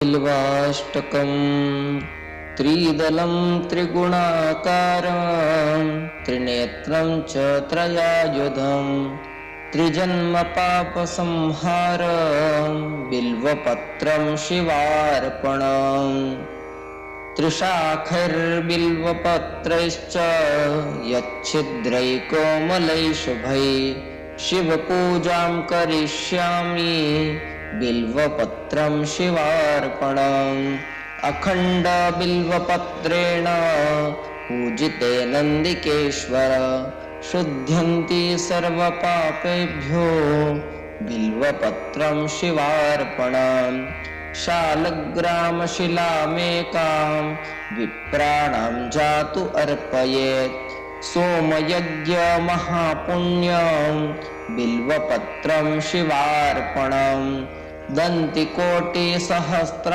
बिल्वाष्टकं त्रिदलं त्रिगुणाकारं त्रिनेत्रं च त्रयायुधं त्रिजन्मपापसंहारं बिल्वपत्रं शिवार्पणम् त्रिशाखैर्बिल्वपत्रैश्च यच्छिद्रैकोमलैः शुभैः शिवपूजां करिष्यामि बिल्वपत्रं शिवार्पणम् अखण्डबिल्वपत्रेण पूजिते नन्दिकेश्वर शुध्यन्ति सर्वपापेभ्यो बिल्वपत्रं शिवार्पणम् शालग्रामशिलामेकां विप्राणां जातु अर्पयेत् सोमयज्ञमहापुण्यं बिल्वपत्रं शिवार्पणम् दन्तिकोटिसहस्र